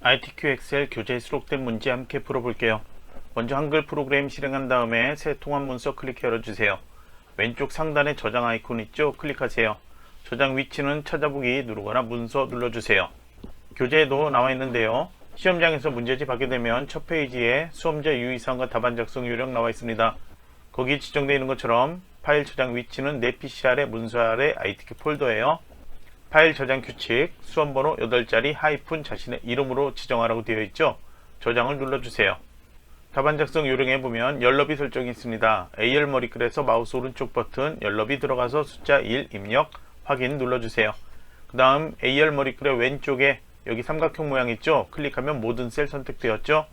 ITQ 엑셀 교재에 수록된 문제 함께 풀어볼게요. 먼저 한글 프로그램 실행한 다음에 새 통합 문서 클릭 열어주세요. 왼쪽 상단에 저장 아이콘 있죠? 클릭하세요. 저장 위치는 찾아보기 누르거나 문서 눌러주세요. 교재에도 나와 있는데요. 시험장에서 문제집 하게 되면 첫 페이지에 수험자 유의사항과 답안 작성 요령 나와 있습니다. 거기 지정되어 있는 것처럼 파일 저장 위치는 내 PC 아래 문서 아래 ITQ 폴더예요. 파일 저장 규칙, 수험번호 8자리 하이픈 자신의 이름으로 지정하라고 되어 있죠. 저장을 눌러주세요. 답안 작성 요령에 보면 열너비 설정이 있습니다. AL 머리글에서 마우스 오른쪽 버튼 열너비 들어가서 숫자 1 입력, 확인 눌러주세요. 그 다음 AL 머리글의 왼쪽에 여기 삼각형 모양 있죠. 클릭하면 모든 셀 선택되었죠.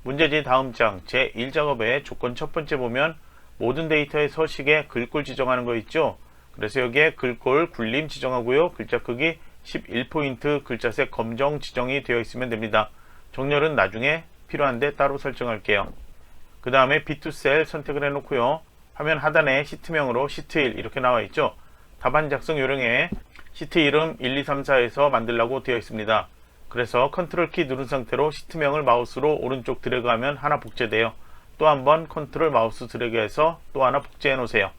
문제지 다음 장 제1작업의 조건 첫 번째 보면 모든 데이터의 서식에 글꼴 지정하는 거 있죠. 그래서 여기에 글꼴 굴림 지정하고요. 글자 크기 11포인트 글자색 검정 지정이 되어 있으면 됩니다. 정렬은 나중에 필요한데 따로 설정할게요. 그 다음에 B2 셀 선택을 해놓고요. 화면 하단에 시트명으로 시트 1 이렇게 나와 있죠. 답안 작성 요령에 시트 이름 1, 2, 3, 4에서 만들라고 되어 있습니다. 그래서 컨트롤 키 누른 상태로 시트명을 마우스로 오른쪽 드래그하면 하나 복제돼요. 또 한번 컨트롤 마우스 드래그해서 또 하나 복제해 놓으세요.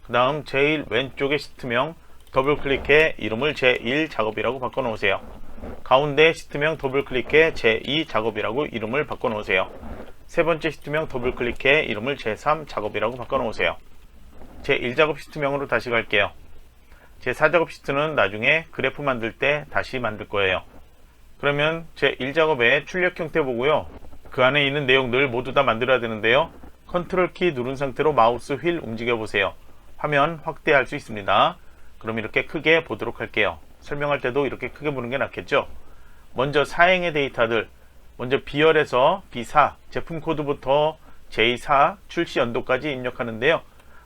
그 다음 제일 왼쪽의 시트명 더블 클릭해 이름을 제1 작업이라고 바꿔 놓으세요. 가운데 시트명 더블 클릭해 제2 작업이라고 이름을 바꿔 놓으세요. 세 번째 시트명 더블 클릭해 이름을 제3 작업이라고 바꿔 놓으세요. 제1작업 시트명으로 다시 갈게요. 제4작업 시트는 나중에 그래프 만들 때 다시 만들 거예요. 그러면 제1작업의 출력 형태 보고요. 그 안에 있는 내용들 모두 다 만들어야 되는데요. 컨트롤 키 누른 상태로 마우스 휠 움직여 보세요. 화면 확대할 수 있습니다. 그럼 이렇게 크게 보도록 할게요. 설명할 때도 이렇게 크게 보는 게 낫겠죠. 먼저 사행의 데이터들, 먼저 B열에서 B4 제품 코드부터 J4 출시 연도까지 입력하는데요.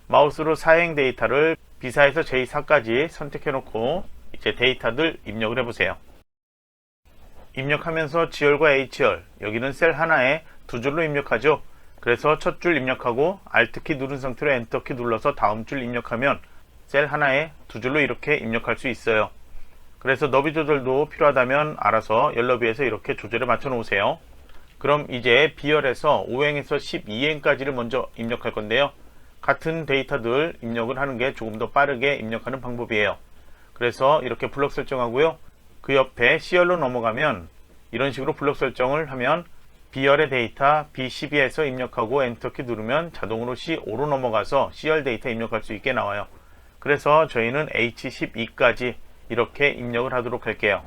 마우스로 사행 데이터를 B4에서 J4까지 선택해 놓고 이제 데이터들 입력을 해보세요. 입력하면서 G열과 H열, 여기는 셀 하나에 두 줄로 입력하죠. 그래서 첫 줄 입력하고 Alt키 누른 상태로 엔터키 눌러서 다음 줄 입력하면 셀 하나에 두 줄로 이렇게 입력할 수 있어요. 그래서 너비 조절도 필요하다면 알아서 열너비에서 이렇게 조절에 맞춰 놓으세요. 그럼 이제 B열에서 5행에서 12행까지를 먼저 입력할 건데요. 같은 데이터들 입력을 하는 게 조금 더 빠르게 입력하는 방법이에요. 그래서 이렇게 블럭 설정하고요. 그 옆에 C열로 넘어가면 이런 식으로 블럭 설정을 하면 B열의 데이터 B12에서 입력하고 엔터키 누르면 자동으로 C5로 넘어가서 C열 데이터 입력할 수 있게 나와요. 그래서 저희는 H12까지 이렇게 입력을 하도록 할게요.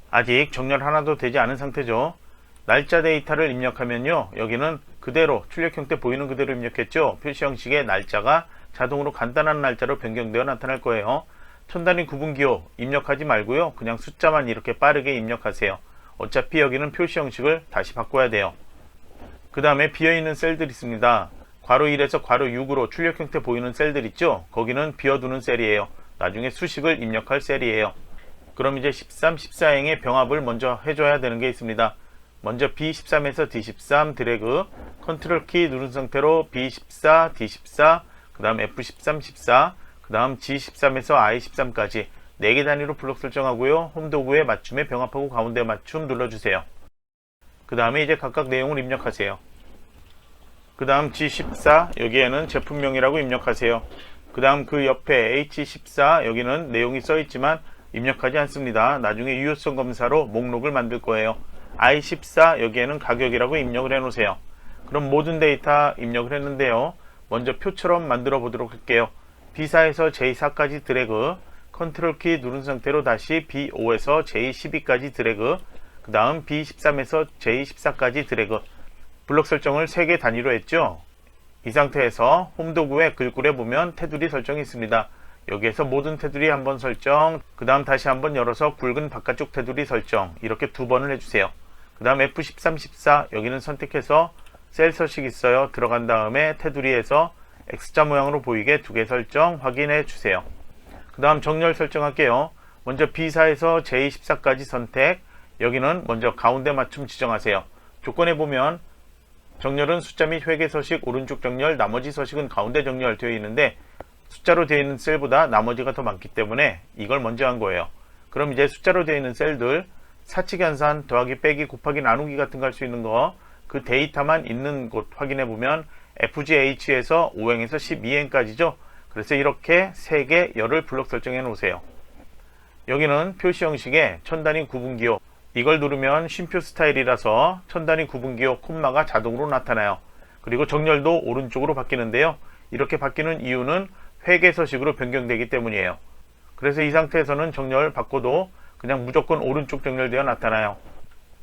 아직 정렬 하나도 되지 않은 상태죠. 날짜 데이터를 입력하면요. 여기는 그대로 출력 형태 보이는 그대로 입력했죠. 표시 형식의 날짜가 자동으로 간단한 날짜로 변경되어 나타날 거예요. 천단위 구분기호 입력하지 말고요. 그냥 숫자만 이렇게 빠르게 입력하세요. 어차피 여기는 표시 형식을 다시 바꿔야 돼요. 그 다음에 비어있는 셀들 있습니다. 괄호 1에서 괄호 6으로 출력 형태 보이는 셀들 있죠. 거기는 비워두는 셀이에요. 나중에 수식을 입력할 셀이에요. 그럼 이제 13, 14행의 병합을 먼저 해줘야 되는 게 있습니다. 먼저 B13에서 D13 드래그, 컨트롤 키 누른 상태로 B14, D14, 그 다음 F13, 14, 그 다음 G13에서 I13까지 4개 단위로 블록 설정하고요. 홈 도구에 맞춤에 병합하고 가운데 맞춤 눌러주세요. 그 다음에 이제 각각 내용을 입력하세요. 그 다음 G14 여기에는 제품명이라고 입력하세요. 그 다음 그 옆에 H14 여기는 내용이 써있지만 입력하지 않습니다. 나중에 유효성 검사로 목록을 만들 거예요. I14 여기에는 가격이라고 입력을 해 놓으세요. 그럼 모든 데이터 입력을 했는데요. 먼저 표처럼 만들어 보도록 할게요. B4에서 J4까지 드래그, 컨트롤 키 누른 상태로 다시 B5에서 J12까지 드래그, 그 다음 B13에서 J14까지 드래그. 블록 설정을 3개 단위로 했죠. 이 상태에서 홈 도구의 글꼴에 보면 테두리 설정이 있습니다. 여기에서 모든 테두리 한번 설정, 그 다음 다시 한번 열어서 굵은 바깥쪽 테두리 설정, 이렇게 2번을 해주세요. 그 다음 F13, 14 여기는 선택해서 셀 서식 있어요. 들어간 다음에 테두리에서 X자 모양으로 보이게 2개 설정 확인해 주세요. 그 다음 정렬 설정할게요. 먼저 B4에서 J14까지 선택, 여기는 먼저 가운데 맞춤 지정하세요. 조건에 보면 정렬은 숫자 및 회계 서식 오른쪽 정렬, 나머지 서식은 가운데 정렬 되어 있는데 숫자로 되어 있는 셀보다 나머지가 더 많기 때문에 이걸 먼저 한 거예요. 그럼 이제 숫자로 되어 있는 셀들 사칙 연산, 더하기, 빼기, 곱하기, 나누기 같은 거 할 수 있는 거, 그 데이터만 있는 곳 확인해 보면 FGH에서 5행에서 12행까지죠. 그래서 이렇게 3개 열을 블록 설정해 놓으세요. 여기는 표시 형식의 천단위 구분기호, 이걸 누르면 쉼표 스타일이라서 천단위 구분기호 콤마가 자동으로 나타나요. 그리고 정렬도 오른쪽으로 바뀌는데요. 이렇게 바뀌는 이유는 회계 서식으로 변경되기 때문이에요. 그래서 이 상태에서는 정렬 바꿔도 그냥 무조건 오른쪽 정렬되어 나타나요.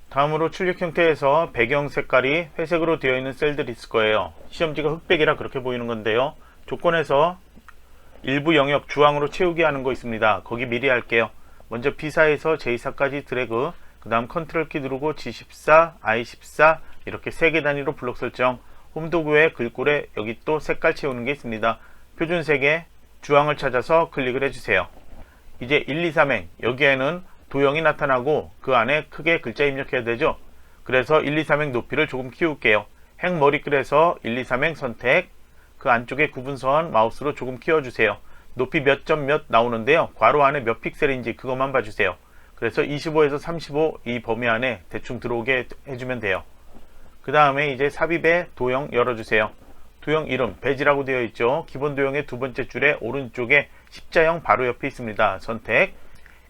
다음으로 출력 형태에서 배경 색깔이 회색으로 되어 있는 셀들이 있을 거예요. 시험지가 흑백이라 그렇게 보이는 건데요. 조건에서 일부 영역 주황으로 채우기 하는 거 있습니다. 거기 미리 할게요. 먼저 B사에서 J사까지 드래그, 그 다음 컨트롤 키 누르고 G14, I14 이렇게 3개 단위로 블록 설정. 홈 도구의 글꼴에 여기 또 색깔 채우는 게 있습니다. 표준색의 주황을 찾아서 클릭을 해주세요. 이제 1, 2, 3행 여기에는 도형이 나타나고 그 안에 크게 글자 입력해야 되죠. 그래서 1, 2, 3행 높이를 조금 키울게요. 행 머리글에서 1, 2, 3행 선택, 그 안쪽에 구분선 마우스로 조금 키워주세요. 높이 몇 점 몇 나오는데요. 괄호 안에 몇 픽셀인지 그것만 봐주세요. 그래서 25에서 35 이 범위 안에 대충 들어오게 해주면 돼요. 그 다음에 이제 삽입의 도형 열어주세요. 도형 이름 배지라고 되어 있죠. 기본 도형의 두 번째 줄에 오른쪽에 십자형 바로 옆에 있습니다. 선택,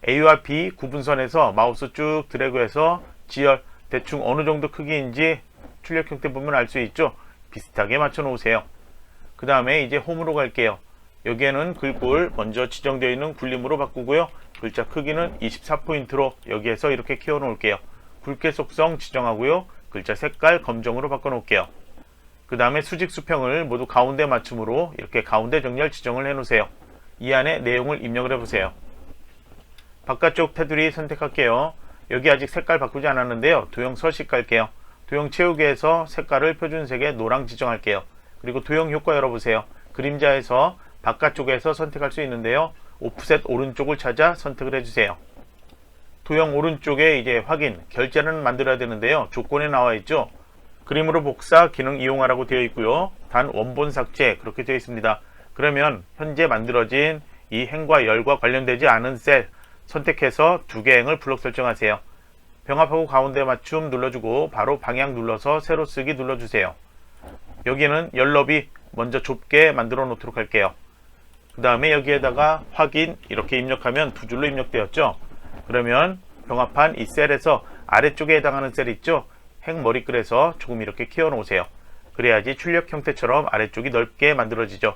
A와 B 구분선에서 마우스 쭉 드래그해서 지열 대충 어느 정도 크기인지 출력 형태 보면 알 수 있죠. 비슷하게 맞춰 놓으세요. 그 다음에 이제 홈으로 갈게요. 여기에는 글꼴 먼저 지정되어 있는 굴림으로 바꾸고요. 글자 크기는 24포인트로 여기에서 이렇게 키워 놓을게요. 굵게 속성 지정하고요. 글자 색깔 검정으로 바꿔 놓을게요. 그 다음에 수직 수평을 모두 가운데 맞춤으로 이렇게 가운데 정렬 지정을 해 놓으세요. 이 안에 내용을 입력을 해 보세요. 바깥쪽 테두리 선택할게요. 여기 아직 색깔 바꾸지 않았는데요. 도형 서식 갈게요. 도형 채우기에서 색깔을 표준색에 노랑 지정할게요. 그리고 도형 효과 열어보세요. 그림자에서 바깥쪽에서 선택할 수 있는데요. 오프셋 오른쪽을 찾아 선택을 해주세요. 도형 오른쪽에 이제 확인, 결제는 만들어야 되는데요. 조건에 나와 있죠. 그림으로 복사 기능 이용하라고 되어 있고요. 단 원본 삭제 그렇게 되어 있습니다. 그러면 현재 만들어진 이 행과 열과 관련되지 않은 셀 선택해서 2개 행을 블록 설정하세요. 병합하고 가운데 맞춤 눌러주고 바로 방향 눌러서 세로 쓰기 눌러주세요. 여기는 열 너비 먼저 좁게 만들어 놓도록 할게요. 그 다음에 여기에다가 확인 이렇게 입력하면 2줄로 입력되었죠. 그러면 병합한 이 셀에서 아래쪽에 해당하는 셀 있죠. 행 머리글에서 조금 이렇게 키워 놓으세요. 그래야지 출력 형태처럼 아래쪽이 넓게 만들어지죠.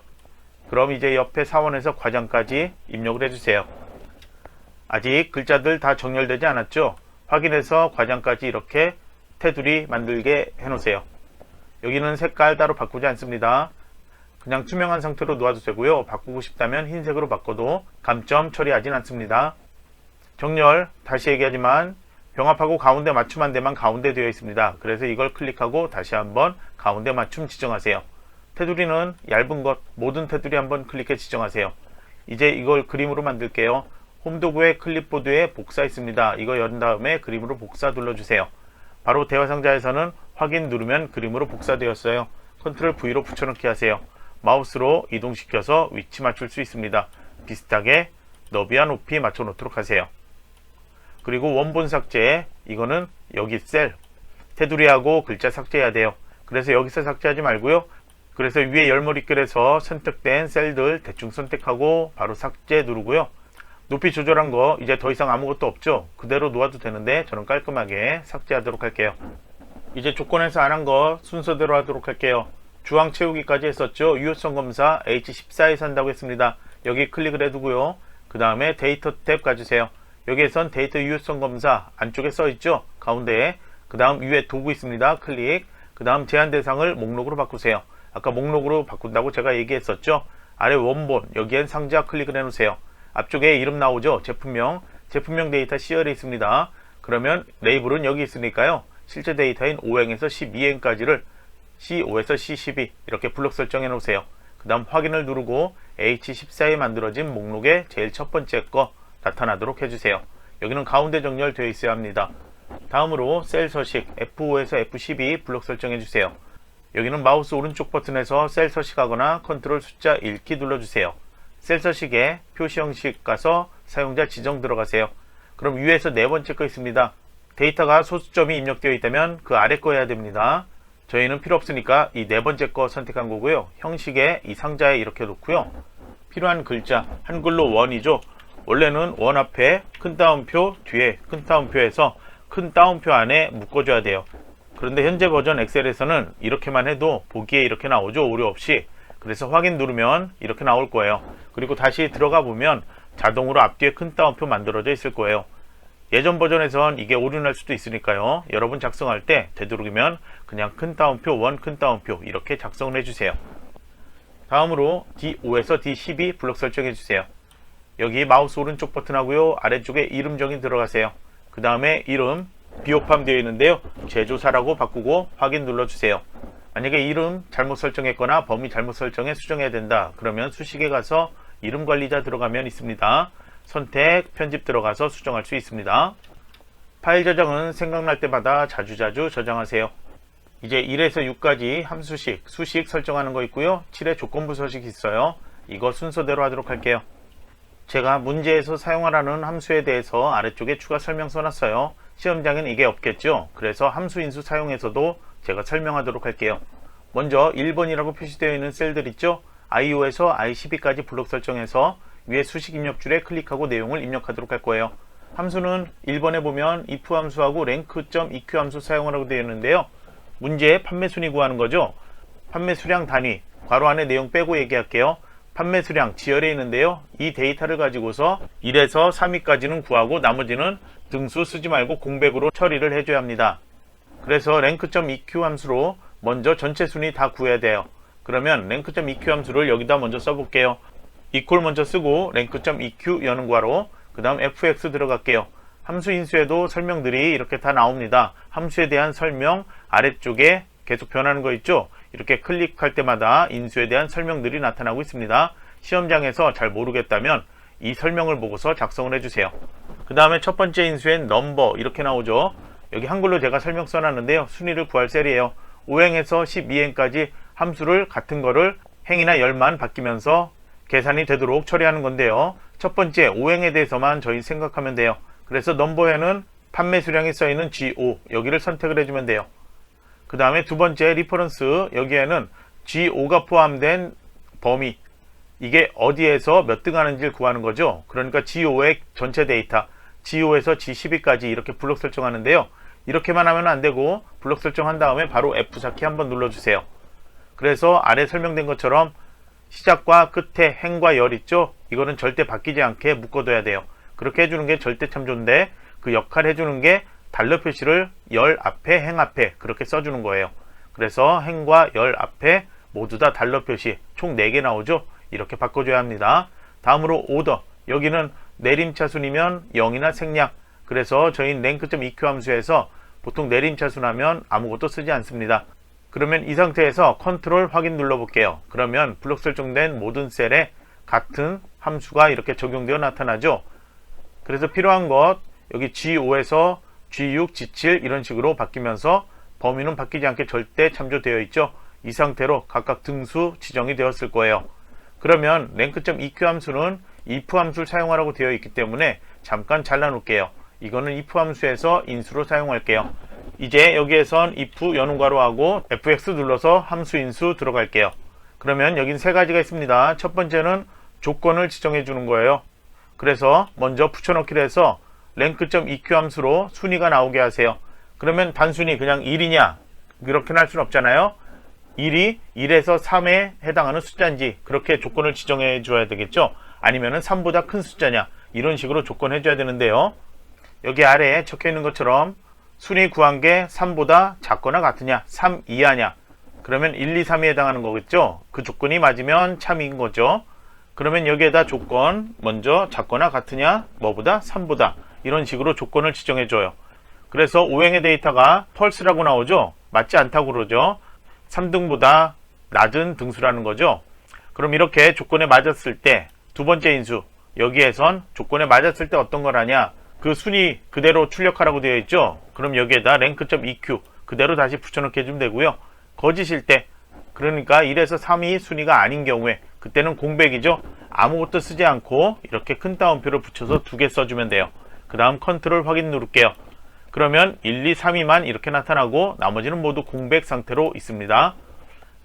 그럼 이제 옆에 사원에서 과장까지 입력을 해주세요. 아직 글자들 다 정렬되지 않았죠. 확인해서 과장까지 이렇게 테두리 만들게 해 놓으세요. 여기는 색깔 따로 바꾸지 않습니다. 그냥 투명한 상태로 놓아도 되고요. 바꾸고 싶다면 흰색으로 바꿔도 감점 처리하진 않습니다. 정렬 다시 얘기하지만 병합하고 가운데 맞춤한 데만 가운데 되어 있습니다. 그래서 이걸 클릭하고 다시 한번 가운데 맞춤 지정하세요. 테두리는 얇은 것 모든 테두리 한번 클릭해 지정하세요. 이제 이걸 그림으로 만들게요. 홈 도구에 클립보드에 복사 있습니다. 이거 연 다음에 그림으로 복사 눌러주세요. 바로 대화 상자에서는 확인 누르면 그림으로 복사되었어요. 컨트롤 V로 붙여넣기 하세요. 마우스로 이동시켜서 위치 맞출 수 있습니다. 비슷하게 너비와 높이 맞춰 놓도록 하세요. 그리고 원본 삭제, 이거는 여기 셀 테두리하고 글자 삭제해야 돼요. 그래서 여기서 삭제하지 말고요. 그래서 위에 열머리글에서 선택된 셀들 대충 선택하고 바로 삭제 누르고요. 높이 조절한 거 이제 더 이상 아무것도 없죠. 그대로 놓아도 되는데 저는 깔끔하게 삭제하도록 할게요. 이제 조건에서 안 한 거 순서대로 하도록 할게요. 주황 채우기까지 했었죠. 유효성 검사 H14에서 한다고 했습니다. 여기 클릭을 해두고요. 그 다음에 데이터 탭 가주세요. 여기에선 데이터 유효성 검사 안쪽에 써있죠. 가운데에. 그 다음 위에 도구 있습니다. 클릭. 그 다음 제한 대상을 목록으로 바꾸세요. 아까 목록으로 바꾼다고 제가 얘기했었죠. 아래 원본 여기엔 상자 클릭을 해놓으세요. 앞쪽에 이름 나오죠. 제품명 데이터 C열에 있습니다. 그러면 레이블은 여기 있으니까요. 실제 데이터인 5행에서 12행까지를 C5에서 C12 이렇게 블록 설정해 놓으세요. 그 다음 확인을 누르고 H14에 만들어진 목록의 제일 첫 번째 거 나타나도록 해주세요. 여기는 가운데 정렬되어 있어야 합니다. 다음으로 셀 서식 F5에서 F12 블록 설정해 주세요. 여기는 마우스 오른쪽 버튼에서 셀 서식하거나 컨트롤 숫자 1키 눌러주세요. 셀 서식에 표시 형식 가서 사용자 지정 들어가세요. 그럼 위에서 네 번째 거 있습니다. 데이터가 소수점이 입력되어 있다면 그 아래 거 해야 됩니다. 저희는 필요 없으니까 이 네 번째 거 선택한 거고요. 형식에 이 상자에 이렇게 놓고요. 필요한 글자, 한글로 원이죠. 원래는 원 앞에 큰 따옴표, 뒤에 큰 따옴표에서 큰 따옴표 안에 묶어줘야 돼요. 그런데 현재 버전 엑셀에서는 이렇게만 해도 보기에 이렇게 나오죠. 오류 없이. 그래서 확인 누르면 이렇게 나올 거예요. 그리고 다시 들어가 보면 자동으로 앞뒤에 큰 따옴표 만들어져 있을 거예요. 예전 버전에선 이게 오류 날 수도 있으니까요. 여러분 작성할 때 되도록이면 그냥 큰 따옴표, 원 큰 따옴표 이렇게 작성을 해주세요. 다음으로 D5에서 D12 블록 설정해 주세요. 여기 마우스 오른쪽 버튼하고요. 아래쪽에 이름 정의 들어가세요. 그 다음에 이름 비호팜 되어 있는데요. 제조사라고 바꾸고 확인 눌러주세요. 만약에 이름 잘못 설정했거나 범위 잘못 설정해 수정해야 된다. 그러면 수식에 가서 이름 관리자 들어가면 있습니다. 선택, 편집 들어가서 수정할 수 있습니다. 파일 저장은 생각날 때마다 자주자주 저장하세요. 이제 1에서 6까지 함수식, 수식 설정하는 거 있고요. 7에 조건부 서식 있어요. 이거 순서대로 하도록 할게요. 제가 문제에서 사용하라는 함수에 대해서 아래쪽에 추가 설명 써놨어요. 시험장엔 이게 없겠죠. 그래서 함수 인수 사용해서도 제가 설명하도록 할게요. 먼저 1번이라고 표시되어 있는 셀들 있죠. I5에서 I12까지 블록 설정해서 위에 수식 입력줄에 클릭하고 내용을 입력하도록 할 거예요. 함수는 1번에 보면 if 함수하고 rank.eq 함수 사용하라고 되어 있는데요. 문제에 판매 순위 구하는 거죠. 판매 수량 단위, 괄호 안에 내용 빼고 얘기할게요. 판매 수량 지열에 있는데요. 이 데이터를 가지고서 1에서 3위까지는 구하고 나머지는 등수 쓰지 말고 공백으로 처리를 해줘야 합니다. 그래서 rank.eq 함수로 먼저 전체 순위 다 구해야 돼요. 그러면 rank.eq 함수를 여기다 먼저 써볼게요. equal 먼저 쓰고 rank.eq 여는 괄호, 그 다음 fx 들어갈게요. 함수 인수에도 설명들이 이렇게 다 나옵니다. 함수에 대한 설명 아래쪽에 계속 변하는 거 있죠. 이렇게 클릭할 때마다 인수에 대한 설명들이 나타나고 있습니다. 시험장에서 잘 모르겠다면 이 설명을 보고서 작성을 해주세요. 그 다음에 첫 번째 인수엔 넘버 이렇게 나오죠. 여기 한글로 제가 설명 써놨는데요. 순위를 구할 셀이에요. 5행에서 12행까지 함수를 같은 거를 행이나 열만 바뀌면서 계산이 되도록 처리하는 건데요. 첫 번째 5행에 대해서만 저희 생각하면 돼요. 그래서 넘버에는 판매 수량이 써있는 G5 여기를 선택을 해주면 돼요. 그 다음에 두 번째 리퍼런스 여기에는 G5가 포함된 범위 이게 어디에서 몇 등 하는지를 구하는 거죠. 그러니까 G5의 전체 데이터 G5에서 G12까지 이렇게 블록 설정하는데요. 이렇게만 하면 안 되고 블록 설정한 다음에 바로 F4키 한번 눌러주세요. 그래서 아래 설명된 것처럼 시작과 끝에 행과 열 있죠. 이거는 절대 바뀌지 않게 묶어둬야 돼요. 그렇게 해주는 게 절대 참 좋은데 그 역할 해주는 게 달러 표시를 열 앞에 행 앞에 그렇게 써주는 거예요. 그래서 행과 열 앞에 모두 다 달러 표시 총 4개 나오죠. 이렇게 바꿔줘야 합니다. 다음으로 오더 여기는 내림차순이면 0이나 생략 그래서 저희는 rank.eq 함수에서 보통 내림차순하면 아무것도 쓰지 않습니다. 그러면 이 상태에서 컨트롤 확인 눌러볼게요. 그러면 블록 설정된 모든 셀에 같은 함수가 이렇게 적용되어 나타나죠. 그래서 필요한 것 여기 G5에서 G6, G7 이런 식으로 바뀌면서 범위는 바뀌지 않게 절대 참조되어 있죠. 이 상태로 각각 등수 지정이 되었을 거예요. 그러면 rank.eq 함수는 if 함수를 사용하라고 되어 있기 때문에 잠깐 잘라 놓을게요. 이거는 if 함수에서 인수로 사용할게요. 이제 여기에선 if 여는 괄호하고 fx 눌러서 함수 인수 들어갈게요. 그러면 여긴 세 가지가 있습니다. 첫 번째는 조건을 지정해 주는 거예요. 그래서 먼저 붙여넣기를 해서 rank.eq 함수로 순위가 나오게 하세요. 그러면 단순히 그냥 1이냐 그렇게는 할 수는 없잖아요. 1이 1에서 3에 해당하는 숫자인지 그렇게 조건을 지정해 줘야 되겠죠. 아니면은 3보다 큰 숫자냐 이런 식으로 조건해 줘야 되는데요. 여기 아래에 적혀 있는 것처럼 순위 구한 게 3보다 작거나 같으냐 3 이하냐 그러면 1, 2, 3에 해당하는 거겠죠. 그 조건이 맞으면 참인 거죠. 그러면 여기에다 조건 먼저 작거나 같으냐 뭐보다 3보다 이런 식으로 조건을 지정해 줘요. 그래서 5행의 데이터가 펄스라고 나오죠. 맞지 않다고 그러죠. 3등보다 낮은 등수라는 거죠. 그럼 이렇게 조건에 맞았을 때 두 번째 인수 여기에선 조건에 맞았을 때 어떤 걸 하냐 그 순위 그대로 출력하라고 되어 있죠. 그럼 여기에다 rank.eq 그대로 다시 붙여넣게 해주면 되고요. 거짓일 때 그러니까 1에서 3이 순위가 아닌 경우에 그때는 공백이죠. 아무것도 쓰지 않고 이렇게 큰 따옴표를 붙여서 2개 써주면 돼요. 그 다음 컨트롤 확인 누를게요. 그러면 1, 2, 3위만 이렇게 나타나고 나머지는 모두 공백 상태로 있습니다.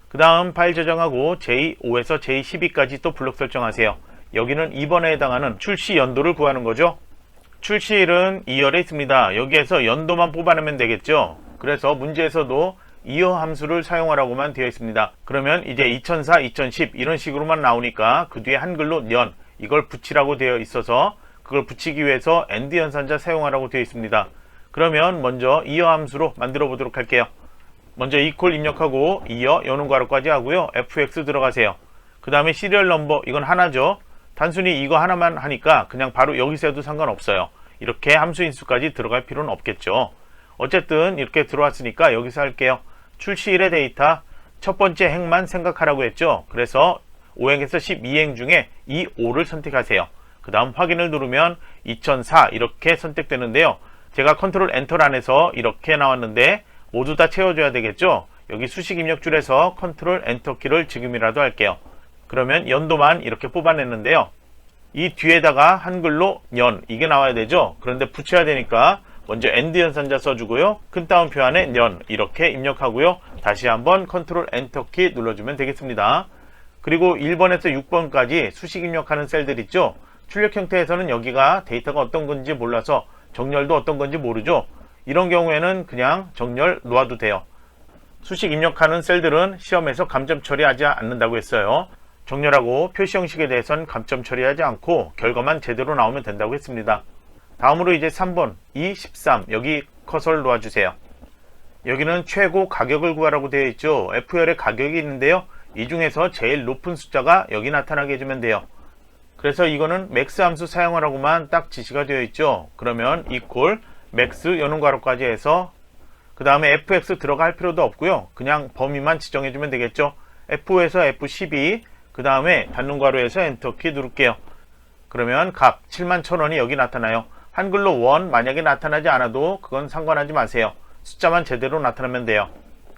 그 다음 파일 저장하고 J5에서 J12까지 또 블록 설정하세요. 여기는 이번에 해당하는 출시 연도를 구하는 거죠. 출시일은 2월에 있습니다. 여기에서 연도만 뽑아내면 되겠죠. 그래서 문제에서도 이어 함수를 사용하라고만 되어 있습니다. 그러면 이제 2004, 2010 이런 식으로만 나오니까 그 뒤에 한글로 년 이걸 붙이라고 되어 있어서 그걸 붙이기 위해서 AND 연산자 사용하라고 되어 있습니다. 그러면 먼저 이어 함수로 만들어 보도록 할게요. 먼저 equal 입력하고 이어 여는 괄호까지 하고요. fx 들어가세요. 그 다음에 시리얼 넘버 이건 하나죠. 단순히 이거 하나만 하니까 그냥 바로 여기서 해도 상관없어요. 이렇게 함수 인수까지 들어갈 필요는 없겠죠. 어쨌든 이렇게 들어왔으니까 여기서 할게요. 출시일의 데이터 첫 번째 행만 생각하라고 했죠. 그래서 5행에서 12행 중에 이 5를 선택하세요. 그 다음 확인을 누르면 2004 이렇게 선택되는데요. 제가 컨트롤 엔터 안에서 이렇게 나왔는데 모두 다 채워줘야 되겠죠. 여기 수식 입력줄에서 컨트롤 엔터 키를 지금이라도 할게요. 그러면 연도만 이렇게 뽑아냈는데요. 이 뒤에다가 한글로 년 이게 나와야 되죠. 그런데 붙여야 되니까 먼저 AND 연산자 써주고요. 큰 따옴표 안에 년 이렇게 입력하고요. 다시 한번 컨트롤 엔터 키 눌러주면 되겠습니다. 그리고 1번에서 6번까지 수식 입력하는 셀들 있죠. 출력 형태에서는 여기가 데이터가 어떤 건지 몰라서 정렬도 어떤 건지 모르죠. 이런 경우에는 그냥 정렬 놓아도 돼요. 수식 입력하는 셀들은 시험에서 감점 처리하지 않는다고 했어요. 정렬하고 표시 형식에 대해서는 감점 처리하지 않고 결과만 제대로 나오면 된다고 했습니다. 다음으로 이제 3번, 2, 13 여기 커서를 놓아주세요. 여기는 최고 가격을 구하라고 되어 있죠. F열에 가격이 있는데요. 이 중에서 제일 높은 숫자가 여기 나타나게 해주면 돼요. 그래서 이거는 max 함수 사용하라고만 딱 지시가 되어 있죠. 그러면 equal max 여는 괄호까지 해서 그 다음에 fx 들어갈 필요도 없고요. 그냥 범위만 지정해주면 되겠죠. F5에서 F12 그 다음에 닫는 괄호에서 엔터키 누를게요. 그러면 값 71,000원이 여기 나타나요. 한글로 원 만약에 나타나지 않아도 그건 상관하지 마세요. 숫자만 제대로 나타나면 돼요.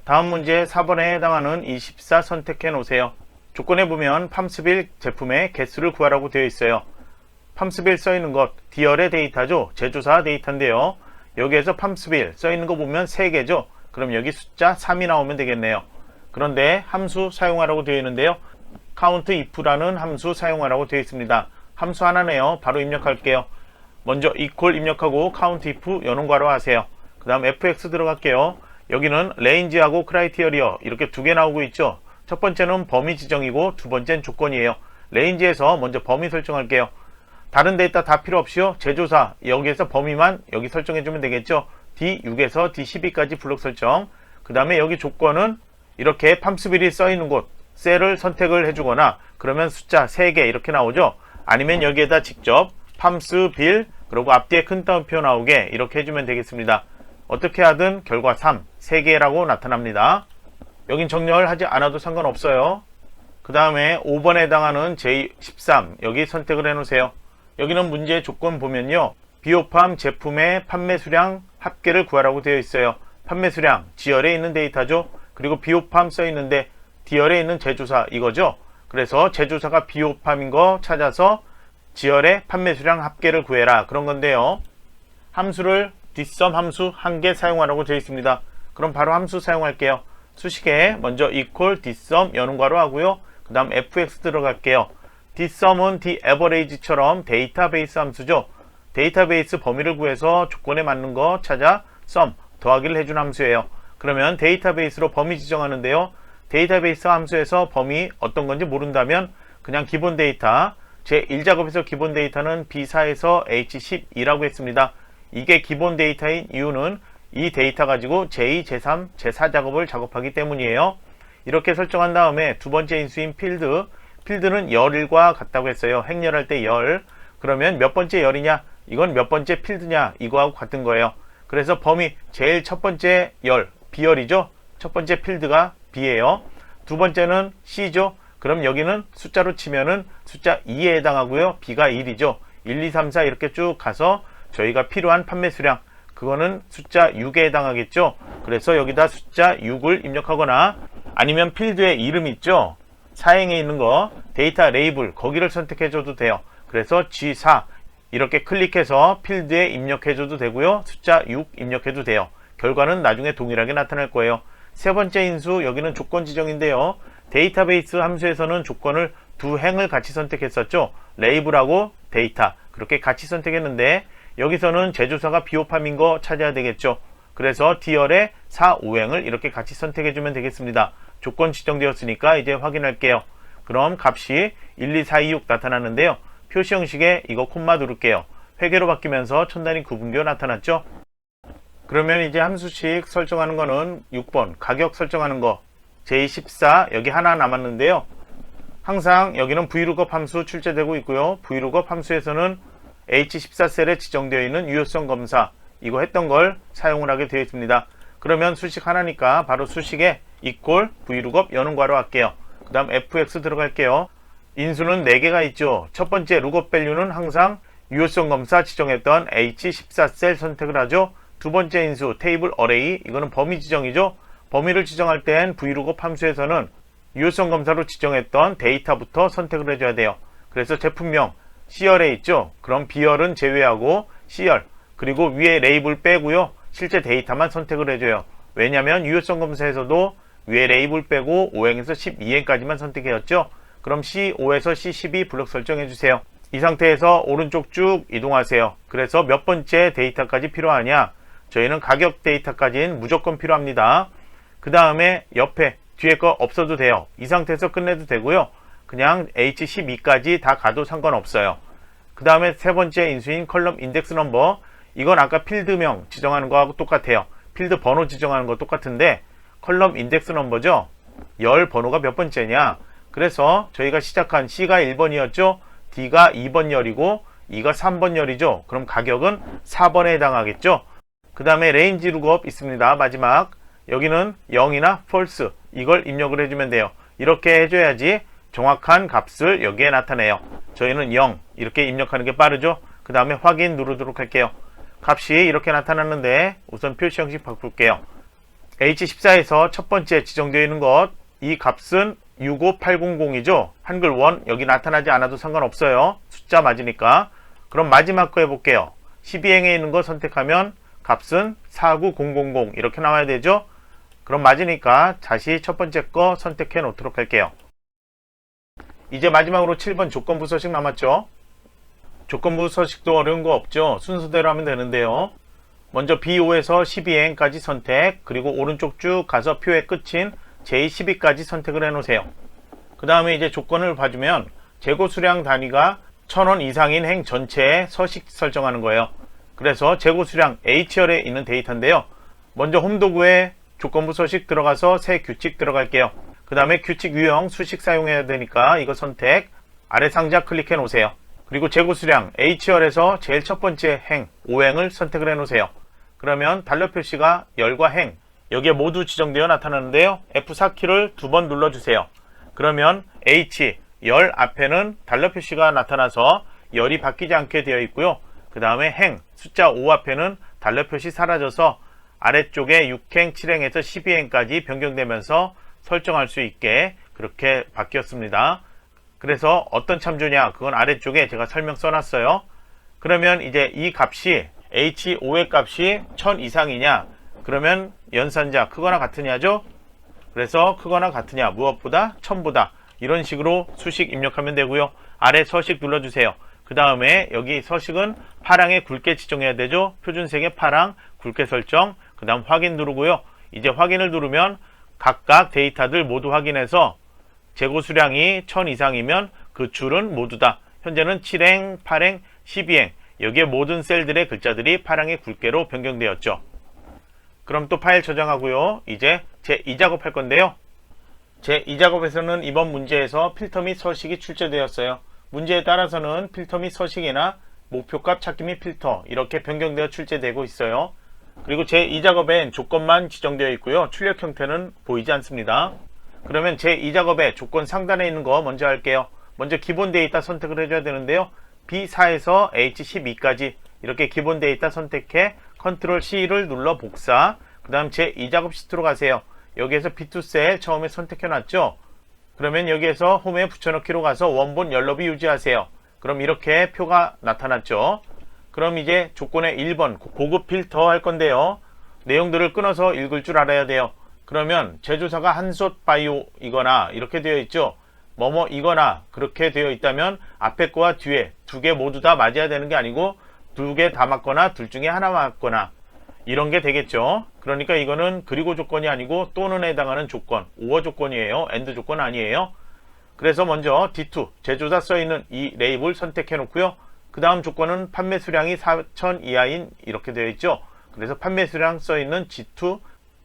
다음 문제 4번에 해당하는 24 선택해 놓으세요. 조건에 보면 팜스빌 제품의 개수를 구하라고 되어 있어요. 팜스빌 써있는 것 디얼의 데이터죠. 제조사 데이터인데요. 여기에서 팜스빌 써있는 거 보면 3개죠. 그럼 여기 숫자 3이 나오면 되겠네요. 그런데 함수 사용하라고 되어 있는데요. count if라는 함수 사용하라고 되어 있습니다. 함수 하나네요. 바로 입력할게요. 먼저 equal 입력하고 count if 여는 괄호 하세요. 그 다음 fx 들어갈게요. 여기는 range하고 criteria 이렇게 두 개 나오고 있죠. 첫 번째는 범위 지정이고 두 번째는 조건이에요. range에서 먼저 범위 설정할게요. 다른 데이터 다 필요 없이요. 제조사 여기에서 범위만 여기 설정해주면 되겠죠. D6에서 D12까지 블록 설정. 그 다음에 여기 조건은 이렇게 팜스빌이 써있는 곳 셀을 선택을 해주거나 그러면 숫자 3개 이렇게 나오죠. 아니면 여기에다 직접 팜스빌 그리고 앞뒤에 큰 따옴표 나오게 이렇게 해주면 되겠습니다. 어떻게 하든 결과 3, 3개라고 나타납니다. 여긴 정렬하지 않아도 상관없어요. 그 다음에 5번에 해당하는 J13 여기 선택을 해놓으세요. 여기는 문제의 조건 보면요. 비오팜 제품의 판매 수량 합계를 구하라고 되어 있어요. 판매 수량 지열에 있는 데이터죠. 그리고 비오팜 써있는데 디열에 있는 제조사 이거죠. 그래서 제조사가 비오팜인 거 찾아서 지열의 판매 수량 합계를 구해라 그런 건데요. 함수를 dsum 함수 1개 사용하라고 되어 있습니다. 그럼 바로 함수 사용할게요. 수식에 먼저 equal dsum 여는 괄호 하고요. 그 다음 fx 들어갈게요. dsum은 daverage처럼 데이터베이스 함수죠. 데이터베이스 범위를 구해서 조건에 맞는 거 찾아 sum 더하기를 해준 함수예요. 그러면 데이터베이스로 범위 지정하는데요. 데이터베이스 함수에서 범위 어떤 건지 모른다면 그냥 기본 데이터 제1작업에서 기본 데이터는 B4에서 H12라고 했습니다. 이게 기본 데이터인 이유는 이 데이터 가지고 제2, 제3, 제4 작업을 작업하기 때문이에요. 이렇게 설정한 다음에 두 번째 인수인 필드는 열일과 같다고 했어요. 행렬할 때 열. 그러면 몇 번째 열이냐? 이건 몇 번째 필드냐? 이거하고 같은 거예요. 그래서 범위 제일 첫 번째 열, B열이죠. 첫 번째 필드가 B예요. 두 번째는 C죠. 그럼 여기는 숫자로 치면은 숫자 2에 해당하고요. B가 1이죠. 1, 2, 3, 4 이렇게 쭉 가서 저희가 필요한 판매 수량 그거는 숫자 6에 해당하겠죠. 그래서 여기다 숫자 6을 입력하거나 아니면 필드에 이름 있죠. 사행에 있는 거 데이터 레이블 거기를 선택해 줘도 돼요. 그래서 G4 이렇게 클릭해서 필드에 입력해줘도 되고요. 숫자 6 입력해도 돼요. 결과는 나중에 동일하게 나타날 거예요. 세 번째 인수, 여기는 조건 지정인데요. 데이터베이스 함수에서는 조건을 두 행을 같이 선택했었죠. 레이블하고 데이터, 그렇게 같이 선택했는데 여기서는 제조사가 비오팜인 거 찾아야 되겠죠. 그래서 D열에 4, 5행을 이렇게 같이 선택해주면 되겠습니다. 조건 지정되었으니까 이제 확인할게요. 그럼 값이 1, 2, 4, 2, 6 나타나는데요. 표시 형식에 이거 콤마 누를게요. 회계로 바뀌면서 천 단위 구분교 나타났죠. 그러면 이제 함수식 설정하는 거는 6번 가격 설정하는 거 J14 여기 하나 남았는데요. 항상 여기는 VLOOKUP 함수 출제되고 있고요. VLOOKUP 함수에서는 H14셀에 지정되어 있는 유효성 검사 이거 했던 걸 사용을 하게 되어 있습니다. 그러면 수식 하나니까 바로 수식에 equal VLOOKUP 여는 괄호 할게요. 그 다음 fx 들어갈게요. 인수는 4개가 있죠. 첫 번째 lookup value는 항상 유효성 검사 지정했던 H14셀 선택을 하죠. 두 번째 인수 테이블 어레이 이거는 범위 지정이죠. 범위를 지정할 땐 VLOOKUP 함수에서는 유효성 검사로 지정했던 데이터부터 선택을 해줘야 돼요. 그래서 제품명 C열에 있죠. 그럼 B열은 제외하고 C열 그리고 위에 레이블 빼고요. 실제 데이터만 선택을 해줘요. 왜냐하면 유효성 검사에서도 위에 레이블 빼고 5행에서 12행까지만 선택해였죠. 그럼 C5에서 C12 블록 설정해주세요. 이 상태에서 오른쪽 쭉 이동하세요. 그래서 몇 번째 데이터까지 필요하냐? 저희는 가격 데이터까지는 무조건 필요합니다. 그 다음에 옆에 뒤에 거 없어도 돼요. 이 상태에서 끝내도 되고요. 그냥 H12까지 다 가도 상관없어요. 그 다음에 세 번째 인수인 컬럼 인덱스 넘버 이건 아까 필드명 지정하는 거하고 똑같아요. 필드 번호 지정하는 거 똑같은데 컬럼 인덱스 넘버죠. 열 번호가 몇 번째냐. 그래서 저희가 시작한 C가 1번이었죠. D가 2번 열이고 E가 3번 열이죠. 그럼 가격은 4번에 해당하겠죠. 그 다음에 레인지 룩업 있습니다. 마지막 여기는 0이나 false 이걸 입력을 해주면 돼요. 이렇게 해줘야지 정확한 값을 여기에 나타내요. 저희는 0 이렇게 입력하는 게 빠르죠. 그 다음에 확인 누르도록 할게요. 값이 이렇게 나타났는데 우선 표시 형식 바꿀게요. H14에서 첫 번째 지정되어 있는 것 이 값은 65800이죠. 한글 원 여기 나타나지 않아도 상관없어요. 숫자 맞으니까. 그럼 마지막 거 해볼게요. 12행에 있는 거 선택하면 값은 49000 이렇게 나와야 되죠. 그럼 맞으니까 다시 첫 번째 거 선택해 놓도록 할게요. 이제 마지막으로 7번 조건부 서식 남았죠. 조건부 서식도 어려운 거 없죠. 순서대로 하면 되는데요. 먼저 B5에서 12행까지 선택 그리고 오른쪽 쭉 가서 표의 끝인 J12까지 선택을 해 놓으세요. 그 다음에 이제 조건을 봐주면 재고 수량 단위가 1000원 이상인 행 전체에 서식 설정하는 거예요. 그래서 재고 수량 H열에 있는 데이터인데요. 먼저 홈 도구에 조건부 서식 들어가서 새 규칙 들어갈게요. 그 다음에 규칙 유형 수식 사용해야 되니까 이거 선택 아래 상자 클릭해 놓으세요. 그리고 재고 수량 H열에서 제일 첫 번째 행 5행을 선택을 해 놓으세요. 그러면 달러 표시가 열과 행 여기에 모두 지정되어 나타나는데요. F4키를 2번 눌러주세요. 그러면 H 열 앞에는 달러 표시가 나타나서 열이 바뀌지 않게 되어 있고요. 그 다음에 행 숫자 5 앞에는 달러 표시 사라져서 아래쪽에 6행, 7행에서 12행까지 변경되면서 설정할 수 있게 그렇게 바뀌었습니다. 그래서 어떤 참조냐 그건 아래쪽에 제가 설명 써놨어요. 그러면 이제 이 값이 H5의 값이 1000 이상이냐 그러면 연산자 크거나 같으냐죠. 그래서 크거나 같으냐 무엇보다 1000보다 이런 식으로 수식 입력하면 되고요. 아래 서식 눌러주세요. 그 다음에 여기 서식은 파랑에 굵게 지정해야 되죠. 표준색의 파랑 굵게 설정 그 다음 확인 누르고요. 이제 확인을 누르면 각각 데이터들 모두 확인해서 재고 수량이 1000 이상이면 그 줄은 모두 다 현재는 7행, 8행, 12행 여기에 모든 셀들의 글자들이 파랑의 굵게로 변경되었죠. 그럼 또 파일 저장하고요. 이제 제2작업 할 건데요. 제2작업에서는 이번 문제에서 필터 및 서식이 출제되었어요. 문제에 따라서는 필터 및 서식이나 목표값 찾기 및 필터 이렇게 변경되어 출제되고 있어요. 그리고 제2작업엔 조건만 지정되어 있고요. 출력 형태는 보이지 않습니다. 그러면 제2작업의 조건 상단에 있는 거 먼저 할게요. 먼저 기본 데이터 선택을 해줘야 되는데요. B4에서 H12까지 이렇게 기본 데이터 선택해 컨트롤 C를 눌러 복사 그 다음 제2작업 시트로 가세요. 여기에서 B2셀 처음에 선택해 놨죠. 그러면 여기에서 홈에 붙여넣기로 가서 원본 열너비 유지하세요. 그럼 이렇게 표가 나타났죠. 그럼 이제 조건의 1번 고급 필터 할 건데요. 내용들을 끊어서 읽을 줄 알아야 돼요. 그러면 제조사가 한솥바이오이거나 이렇게 되어 있죠. 뭐뭐이거나 그렇게 되어 있다면 앞에 거와 뒤에 두 개 모두 다 맞아야 되는 게 아니고 두 개 다 맞거나 둘 중에 하나 맞거나 이런 게 되겠죠. 그러니까 이거는 그리고 조건이 아니고 또는에 해당하는 조건, 오어 조건이에요. 엔드 조건 아니에요. 그래서 먼저 D2 제조사 써있는 이 레이블 선택해 놓고요. 그 다음 조건은 판매 수량이 4,000 이하인 이렇게 되어 있죠. 그래서 판매 수량 써있는 G2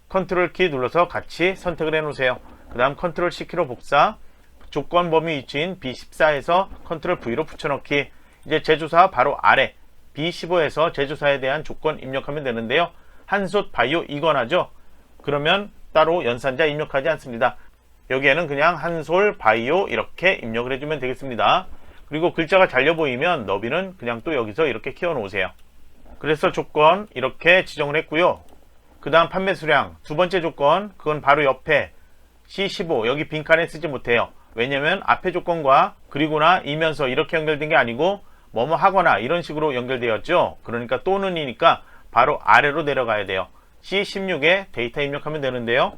컨트롤 키 눌러서 같이 선택을 해 놓으세요. 그 다음 컨트롤 C키로 복사, 조건 범위 위치인 B14에서 컨트롤 V로 붙여넣기. 이제 제조사 바로 아래 B15에서 제조사에 대한 조건 입력하면 되는데요. 한솥 바이오 이건하죠. 그러면 따로 연산자 입력하지 않습니다. 여기에는 그냥 한솔 바이오 이렇게 입력을 해주면 되겠습니다. 그리고 글자가 잘려 보이면 너비는 그냥 또 여기서 이렇게 키워 놓으세요. 그래서 조건 이렇게 지정을 했고요. 그 다음 판매 수량 두 번째 조건, 그건 바로 옆에 C15 여기 빈칸에 쓰지 못해요. 왜냐면 앞에 조건과 그리고나 이면서 이렇게 연결된 게 아니고 뭐뭐 하거나 이런 식으로 연결되었죠. 그러니까 또는이니까 바로 아래로 내려가야 돼요. C16에 데이터 입력하면 되는데요.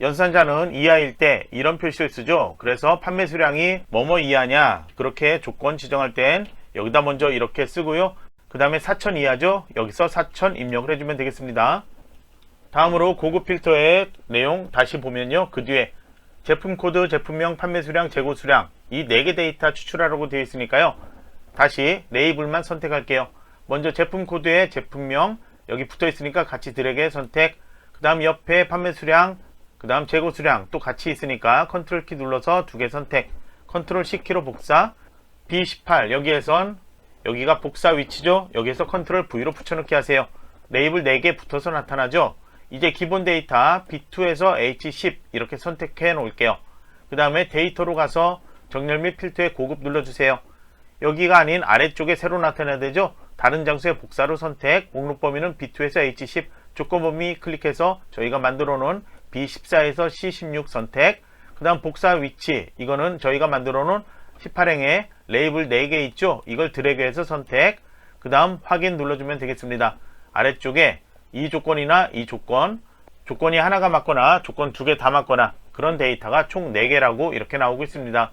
연산자는 이하일 때 이런 표시를 쓰죠. 그래서 판매 수량이 뭐뭐 이하냐 그렇게 조건 지정할 땐 여기다 먼저 이렇게 쓰고요. 그 다음에 4,000 이하죠. 여기서 4,000 입력을 해주면 되겠습니다. 다음으로 고급 필터의 내용 다시 보면요. 그 뒤에 제품 코드, 제품명, 판매 수량, 재고 수량 이 4개 데이터 추출하라고 되어 있으니까요. 다시 레이블만 선택할게요. 먼저 제품 코드에 제품명 여기 붙어 있으니까 같이 드래그 선택, 그 다음 옆에 판매 수량, 그 다음 재고 수량 또 같이 있으니까 컨트롤 키 눌러서 두 개 선택, 컨트롤 C 키로 복사, B18 여기에선 여기가 복사 위치죠. 여기에서 컨트롤 V로 붙여넣기 하세요. 레이블 4개 붙어서 나타나죠. 이제 기본 데이터 B2에서 H10 이렇게 선택해 놓을게요. 그 다음에 데이터로 가서 정렬 및 필터에 고급 눌러주세요. 여기가 아닌 아래쪽에 새로 나타나야 되죠. 다른 장소에 복사로 선택, 목록 범위는 B2에서 H10, 조건 범위 클릭해서 저희가 만들어 놓은 B14에서 C16 선택, 그 다음 복사 위치 이거는 저희가 만들어 놓은 18행에 레이블 4개 있죠. 이걸 드래그해서 선택, 그 다음 확인 눌러주면 되겠습니다. 아래쪽에 이 조건이나 이 조건이 하나가 맞거나 조건 2개 다 맞거나 그런 데이터가 총 4개라고 이렇게 나오고 있습니다.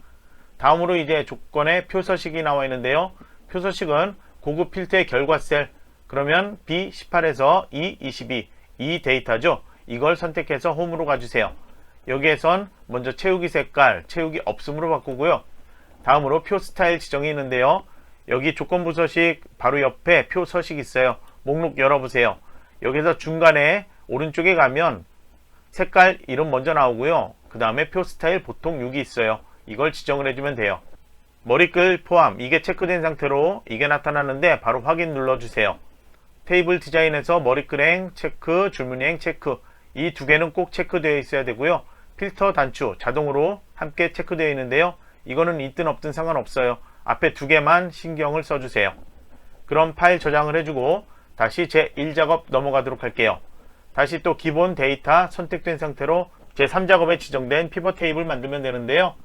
다음으로 이제 조건의 표서식이 나와 있는데요. 표서식은 고급 필터의 결과 셀, 그러면 B18에서 E22 이 데이터죠. 이걸 선택해서 홈으로 가주세요. 여기에선 먼저 채우기 색깔, 채우기 없음으로 바꾸고요. 다음으로 표 스타일 지정이 있는데요. 여기 조건 부서식 바로 옆에 표 서식 있어요. 목록 열어보세요. 여기서 중간에 오른쪽에 가면 색깔 이름 먼저 나오고요. 그 다음에 표 스타일 보통 6이 있어요. 이걸 지정을 해주면 돼요. 머리글 포함 이게 체크된 상태로 이게 나타나는데 바로 확인 눌러주세요. 테이블 디자인에서 머리글행 체크, 줄무늬행 체크 이 두 개는 꼭 체크되어 있어야 되고요. 필터 단추 자동으로 함께 체크되어 있는데요. 이거는 있든 없든 상관없어요. 앞에 두 개만 신경을 써주세요. 그럼 파일 저장을 해주고 다시 제1작업 넘어가도록 할게요. 다시 또 기본 데이터 선택된 상태로 제3작업에 지정된 피벗 테이블 만들면 되는데요.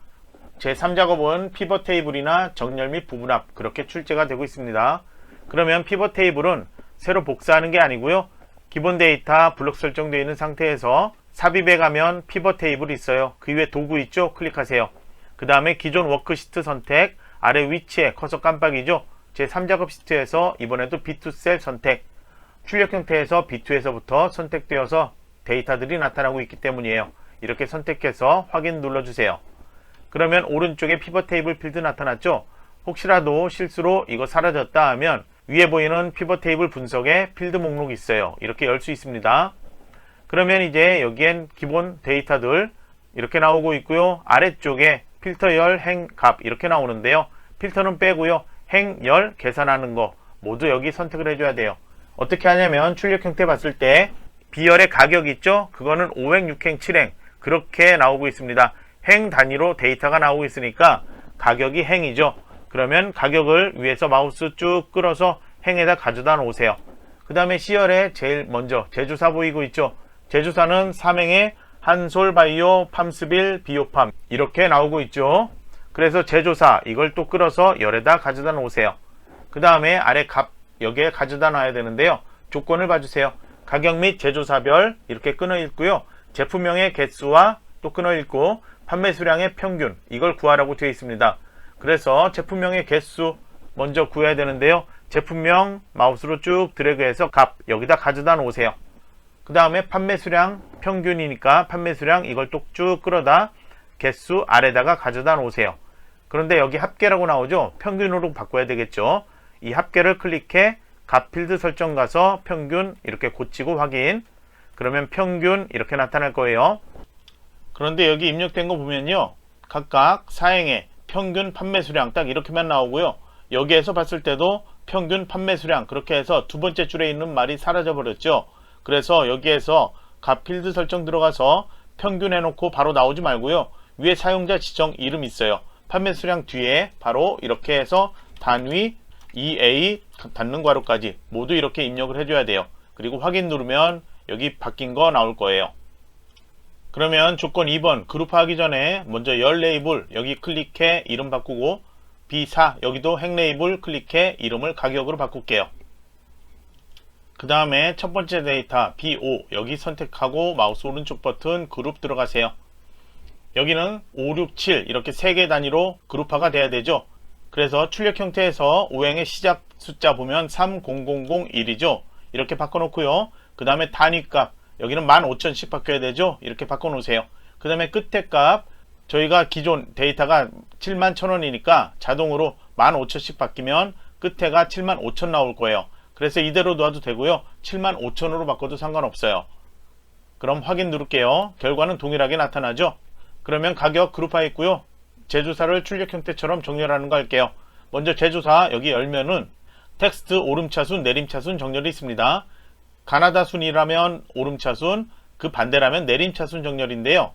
제3작업은 피벗 테이블이나 정렬 및 부분합 그렇게 출제가 되고 있습니다. 그러면 피벗 테이블은 새로 복사하는 게 아니고요. 기본 데이터 블록 설정되어 있는 상태에서 삽입에 가면 피벗 테이블이 있어요. 그 위에 도구 있죠? 클릭하세요. 그 다음에 기존 워크시트 선택, 아래 위치에 커서 깜빡이죠? 제3작업 시트에서 이번에도 B2 셀 선택, 출력 형태에서 B2에서부터 선택되어서 데이터들이 나타나고 있기 때문이에요. 이렇게 선택해서 확인 눌러주세요. 그러면 오른쪽에 피벗 테이블 필드 나타났죠? 혹시라도 실수로 이거 사라졌다 하면 위에 보이는 피벗 테이블 분석에 필드 목록이 있어요. 이렇게 열 수 있습니다. 그러면 이제 여기엔 기본 데이터들 이렇게 나오고 있고요. 아래쪽에 필터 열, 행, 값 이렇게 나오는데요. 필터는 빼고요. 행, 열, 계산하는 거 모두 여기 선택을 해줘야 돼요. 어떻게 하냐면 출력 형태 봤을 때 B열의 가격 있죠? 그거는 5행, 6행, 7행 그렇게 나오고 있습니다. 행 단위로 데이터가 나오고 있으니까 가격이 행이죠. 그러면 가격을 위에서 마우스 쭉 끌어서 행에다 가져다 놓으세요. 그 다음에 C열에 제일 먼저 제조사 보이고 있죠. 제조사는 3행에 한솔바이오, 팜스빌, 비오팜 이렇게 나오고 있죠. 그래서 제조사 이걸 또 끌어서 열에다 가져다 놓으세요. 그 다음에 아래 값 여기에 가져다 놔야 되는데요. 조건을 봐주세요. 가격 및 제조사별 이렇게 끊어 읽고요. 제품명의 개수와 또 끊어 읽고 판매 수량의 평균 이걸 구하라고 되어 있습니다. 그래서 제품명의 개수 먼저 구해야 되는데요. 제품명 마우스로 쭉 드래그해서 값 여기다 가져다 놓으세요. 그 다음에 판매 수량 평균이니까 판매 수량 이걸 또 쭉 끌어다 개수 아래다가 가져다 놓으세요. 그런데 여기 합계라고 나오죠. 평균으로 바꿔야 되겠죠. 이 합계를 클릭해 값 필드 설정 가서 평균 이렇게 고치고 확인. 그러면 평균 이렇게 나타날 거예요. 그런데 여기 입력된 거 보면요. 각각 사행의 평균 판매 수량 딱 이렇게만 나오고요. 여기에서 봤을 때도 평균 판매 수량 그렇게 해서 두 번째 줄에 있는 말이 사라져 버렸죠. 그래서 여기에서 값 필드 설정 들어가서 평균 해놓고 바로 나오지 말고요. 위에 사용자 지정 이름 있어요. 판매 수량 뒤에 바로 이렇게 해서 단위 EA 닫는 괄호까지 모두 이렇게 입력을 해줘야 돼요. 그리고 확인 누르면 여기 바뀐 거 나올 거예요. 그러면 조건 2번 그룹화하기 전에 먼저 열 레이블 여기 클릭해 이름 바꾸고 B4 여기도 행 레이블 클릭해 이름을 가격으로 바꿀게요. 그 다음에 첫 번째 데이터 B5 여기 선택하고 마우스 오른쪽 버튼 그룹 들어가세요. 여기는 5, 6, 7 이렇게 3개 단위로 그룹화가 돼야 되죠. 그래서 출력 형태에서 오행의 시작 숫자 보면 30001이죠. 이렇게 바꿔놓고요. 그 다음에 단위값 여기는 15,000씩 바뀌어야 되죠. 이렇게 바꿔놓으세요. 그 다음에 끝에 값 저희가 기존 데이터가 71,000원이니까 자동으로 15,000씩 바뀌면 끝에가 75,000 나올 거예요. 그래서 이대로 놔도 되고요. 75,000으로 바꿔도 상관없어요. 그럼 확인 누를게요. 결과는 동일하게 나타나죠. 그러면 가격 그룹화 있고요. 제조사를 출력 형태처럼 정렬하는 거 할게요. 먼저 제조사 여기 열면은 텍스트 오름차순 내림차순 정렬이 있습니다. 가나다 순이라면 오름차순 그 반대라면 내림차순 정렬인데요.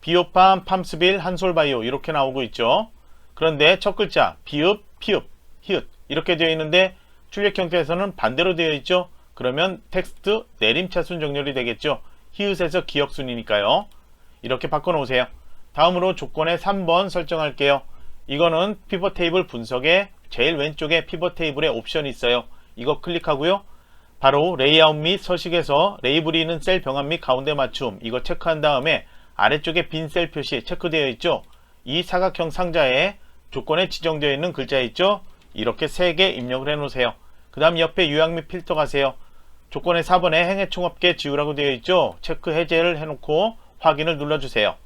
비오팜, 팜스빌, 한솔바이오 이렇게 나오고 있죠. 그런데 첫 글자 비읍, 피읍, 히읗 이렇게 되어 있는데 출력 형태에서는 반대로 되어 있죠. 그러면 텍스트 내림차순 정렬이 되겠죠. 히읗에서 기역순이니까요. 이렇게 바꿔 놓으세요. 다음으로 조건의 3번 설정할게요. 이거는 피벗 테이블 분석의 제일 왼쪽에 피벗 테이블에 옵션이 있어요. 이거 클릭하고요. 바로 레이아웃 및 서식에서 레이블이 있는 셀 병합 및 가운데 맞춤 이거 체크한 다음에 아래쪽에 빈 셀 표시 체크되어 있죠. 이 사각형 상자에 조건에 지정되어 있는 글자 있죠. 이렇게 3개 입력을 해 놓으세요. 그 다음 옆에 요약 및 필터 가세요. 조건의 4번에 행의 총합계 지우라고 되어 있죠. 체크 해제를 해놓고 확인을 눌러주세요.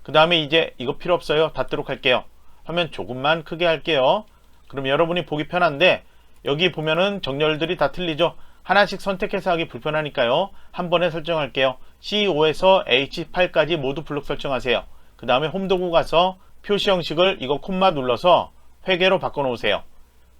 그 다음에 이제 이거 필요 없어요. 닫도록 할게요. 화면 조금만 크게 할게요. 그럼 여러분이 보기 편한데 여기 보면은 정렬들이 다 틀리죠. 하나씩 선택해서 하기 불편하니까요. 한 번에 설정할게요. C5에서 H8까지 모두 블록 설정하세요. 그 다음에 홈 도구 가서 표시 형식을 이거 콤마 눌러서 회계로 바꿔 놓으세요.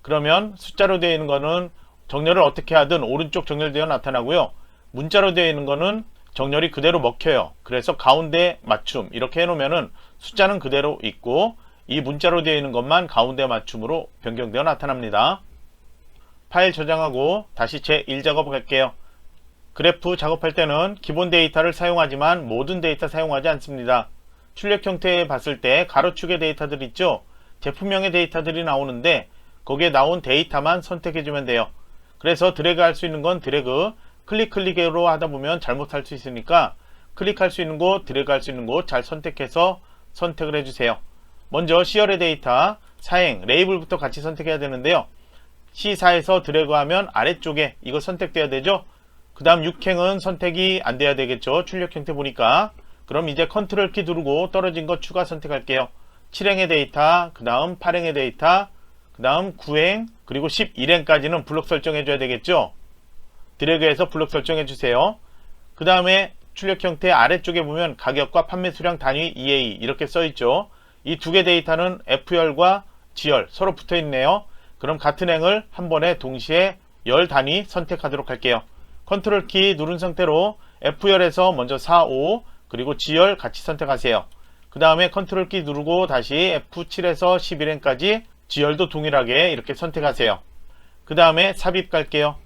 그러면 숫자로 되어 있는 거는 정렬을 어떻게 하든 오른쪽 정렬되어 나타나고요. 문자로 되어 있는 거는 정렬이 그대로 먹혀요. 그래서 가운데 맞춤 이렇게 해놓으면은 숫자는 그대로 있고 이 문자로 되어 있는 것만 가운데 맞춤으로 변경되어 나타납니다. 파일 저장하고 다시 제1 작업할게요. 그래프 작업할 때는 기본 데이터를 사용하지만 모든 데이터 사용하지 않습니다. 출력 형태에 봤을 때 가로축의 데이터들 있죠. 제품명의 데이터들이 나오는데 거기에 나온 데이터만 선택해주면 돼요. 그래서 드래그 할 수 있는 건 드래그 클릭으로 하다 보면 잘못할 수 있으니까 클릭할 수 있는 곳 드래그 할 수 있는 곳 잘 선택해서 선택을 해주세요. 먼저 C열의 데이터 사행 레이블부터 같이 선택해야 되는데요. C4에서 드래그하면 아래쪽에 이거 선택돼야 되죠. 그 다음 6행은 선택이 안 돼야 되겠죠. 출력 형태 보니까. 그럼 이제 컨트롤 키 누르고 떨어진 거 추가 선택할게요. 7행의 데이터 그 다음 8행의 데이터 그 다음 9행 그리고 11행까지는 블록 설정해 줘야 되겠죠. 드래그해서 블록 설정해 주세요. 그 다음에 출력 형태 아래쪽에 보면 가격과 판매 수량 단위 EA 이렇게 써 있죠. 이 두 개 데이터는 F열과 G열 서로 붙어 있네요. 그럼 같은 행을 한 번에 동시에 열 단위 선택하도록 할게요. 컨트롤 키 누른 상태로 F열에서 먼저 4, 5 그리고 G열 같이 선택하세요. 그 다음에 컨트롤 키 누르고 다시 F7에서 11행까지 G열도 동일하게 이렇게 선택하세요. 그 다음에 삽입 갈게요.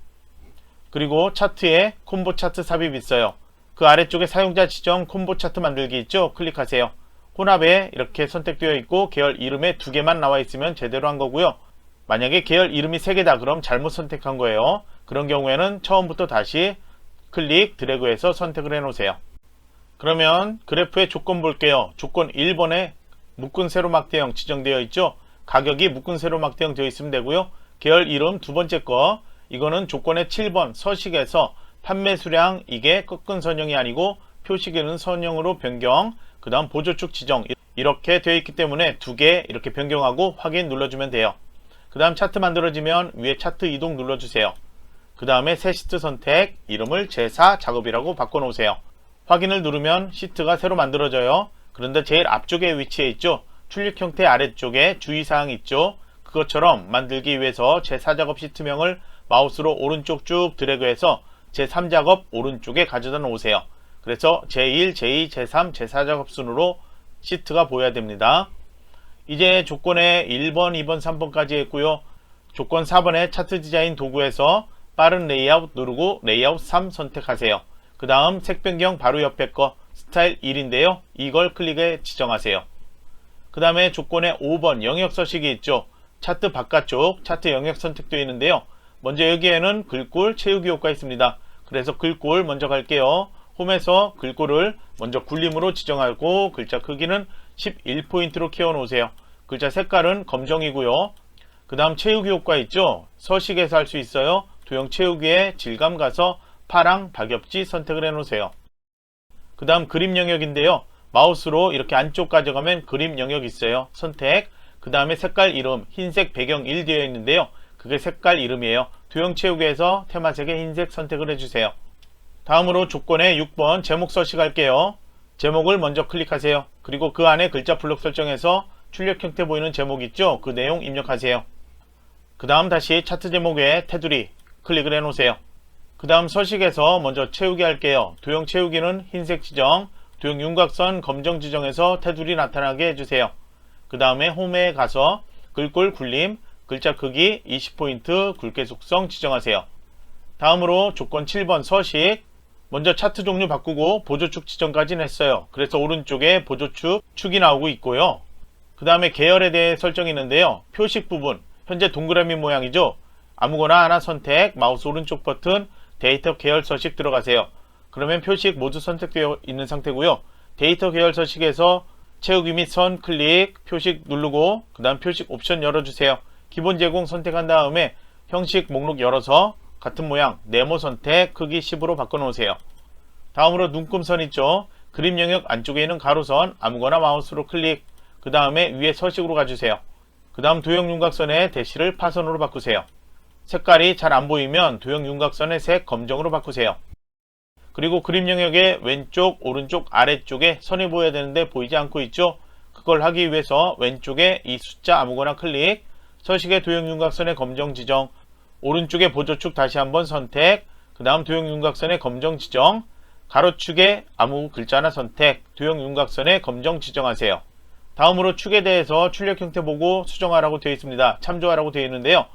그리고 차트에 콤보 차트 삽입 있어요. 그 아래쪽에 사용자 지정 콤보 차트 만들기 있죠. 클릭하세요. 혼합에 이렇게 선택되어 있고 계열 이름에 2개만 나와 있으면 제대로 한 거고요. 만약에 계열 이름이 3개다 그럼 잘못 선택한 거예요. 그런 경우에는 처음부터 다시 클릭 드래그해서 선택을 해 놓으세요. 그러면 그래프의 조건 볼게요. 조건 1번에 묶은 세로막대형 지정되어 있죠. 가격이 묶은 세로막대형 되어 있으면 되고요. 계열 이름 두 번째 거, 이거는 조건의 7번 서식에서 판매 수량 이게 꺾은 선형이 아니고 표시기는 선형으로 변경, 그 다음 보조축 지정 이렇게 되어 있기 때문에 2개 이렇게 변경하고 확인 눌러주면 돼요. 그 다음 차트 만들어지면 위에 차트 이동 눌러주세요. 그 다음에 새 시트 선택, 이름을 제4 작업이라고 바꿔놓으세요. 확인을 누르면 시트가 새로 만들어져요. 그런데 제일 앞쪽에 위치해 있죠. 출력 형태 아래쪽에 주의사항이 있죠. 그것처럼 만들기 위해서 제4작업 시트명을 마우스로 오른쪽 쭉 드래그해서 제3작업 오른쪽에 가져다 놓으세요. 그래서 제1, 제2, 제3, 제4작업 순으로 시트가 보여야 됩니다. 이제 조건에 1번, 2번, 3번까지 했고요. 조건 4번에 차트 디자인 도구에서 빠른 레이아웃 누르고 레이아웃 3 선택하세요. 그 다음 색 변경 바로 옆에 거 스타일 1인데요. 이걸 클릭해 지정하세요. 그 다음에 조건에 5번 영역 서식이 있죠. 차트 바깥쪽 차트 영역 선택되어 있는데요. 먼저 여기에는 글꼴 채우기 효과 있습니다. 그래서 글꼴 먼저 갈게요. 홈에서 글꼴을 먼저 굴림으로 지정하고 글자 크기는 11포인트로 키워 놓으세요. 글자 색깔은 검정이고요. 그 다음 채우기 효과 있죠. 서식에서 할 수 있어요. 도형 채우기에 질감 가서 파랑 박엽지 선택을 해 놓으세요. 그 다음 그림 영역인데요. 마우스로 이렇게 안쪽 가져가면 그림 영역 있어요. 선택. 그 다음에 색깔 이름 흰색 배경 1 되어 있는데요. 그게 색깔 이름이에요. 도형 채우기에서 테마색의 흰색 선택을 해주세요. 다음으로 조건에 6번 제목 서식 할게요. 제목을 먼저 클릭하세요. 그리고 그 안에 글자 블록 설정해서 출력 형태 보이는 제목 있죠? 그 내용 입력하세요. 그 다음 다시 차트 제목에 테두리 클릭을 해 놓으세요. 그 다음 서식에서 먼저 채우기 할게요. 도형 채우기는 흰색 지정, 도형 윤곽선 검정 지정해서 테두리 나타나게 해주세요. 그 다음에 홈에 가서 글꼴 굴림, 글자 크기 20포인트 굵게 속성 지정하세요. 다음으로 조건 7번 서식, 먼저 차트 종류 바꾸고 보조축 지정까지는 했어요. 그래서 오른쪽에 보조축 축이 나오고 있고요. 그 다음에 계열에 대해 설정이 있는데요. 표식 부분, 현재 동그라미 모양이죠. 아무거나 하나 선택, 마우스 오른쪽 버튼, 데이터 계열 서식 들어가세요. 그러면 표식 모두 선택되어 있는 상태고요. 데이터 계열 서식에서 채우기 및 선 클릭, 표식 누르고 그 다음 표식 옵션 열어주세요. 기본 제공 선택한 다음에 형식 목록 열어서 같은 모양 네모 선택 크기 10으로 바꿔놓으세요. 다음으로 눈금선 있죠. 그림 영역 안쪽에 있는 가로선 아무거나 마우스로 클릭, 그 다음에 위에 서식으로 가주세요. 그 다음 도형 윤곽선의 대시를 파선으로 바꾸세요. 색깔이 잘 안보이면 도형 윤곽선의 색 검정으로 바꾸세요. 그리고 그림 영역의 왼쪽, 오른쪽, 아래쪽에 선이 보여야 되는데 보이지 않고 있죠. 그걸 하기 위해서 왼쪽에 이 숫자 아무거나 클릭, 서식의 도형 윤곽선의 검정 지정, 오른쪽에 보조축 다시 한번 선택, 그 다음 도형 윤곽선의 검정 지정, 가로축에 아무 글자 하나 선택, 도형 윤곽선의 검정 지정하세요. 다음으로 축에 대해서 출력 형태 보고 수정하라고 되어 있습니다. 참조하라고 되어 있는데요.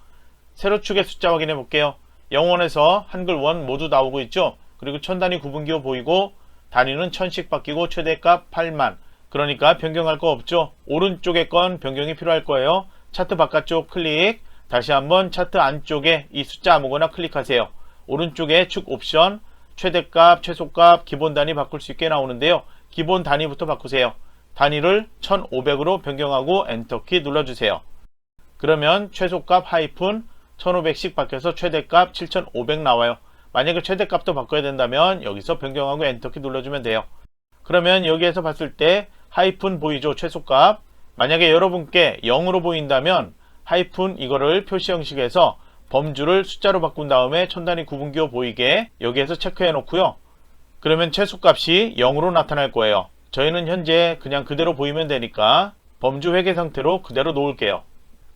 세로축의 숫자 확인해 볼게요. 0원에서 한글 원 모두 나오고 있죠. 그리고 천단위 구분기호 보이고 단위는 1000씩 바뀌고 최대값 8만, 그러니까 변경할 거 없죠. 오른쪽에 건 변경이 필요할 거예요. 차트 바깥쪽 클릭, 다시 한번 차트 안쪽에 이 숫자 아무거나 클릭하세요. 오른쪽에 축 옵션, 최대값, 최소값, 기본 단위 바꿀 수 있게 나오는데요. 기본 단위부터 바꾸세요. 단위를 1500으로 변경하고 엔터키 눌러주세요. 그러면 최소값 하이픈 1500씩 바뀌어서 최대값 7500 나와요. 만약에 최대값도 바꿔야 된다면 여기서 변경하고 엔터키 눌러주면 돼요. 그러면 여기에서 봤을 때 하이픈 보이죠? 최소값. 만약에 여러분께 0으로 보인다면 하이픈 이거를 표시 형식에서 범주를 숫자로 바꾼 다음에 천단위 구분기호 보이게 여기에서 체크해 놓고요. 그러면 최소값이 0으로 나타날 거예요. 저희는 현재 그냥 그대로 보이면 되니까 범주 회계 상태로 그대로 놓을게요.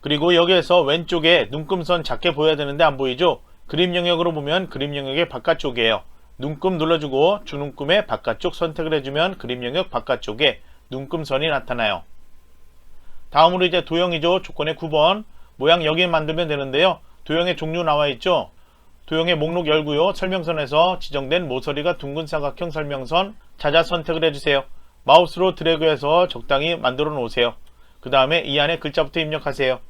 그리고 여기에서 왼쪽에 눈금선 작게 보여야 되는데 안 보이죠? 그림 영역으로 보면 그림 영역의 바깥쪽이에요. 눈금 눌러주고 주눈금의 바깥쪽 선택을 해주면 그림 영역 바깥쪽에 눈금선이 나타나요. 다음으로 이제 도형이죠. 조건의 9번 모양 여기 만들면 되는데요. 도형의 종류 나와 있죠. 도형의 목록 열고요. 설명선에서 지정된 모서리가 둥근 사각형 설명선 찾아 선택을 해주세요. 마우스로 드래그해서 적당히 만들어 놓으세요. 그 다음에 이 안에 글자부터 입력하세요.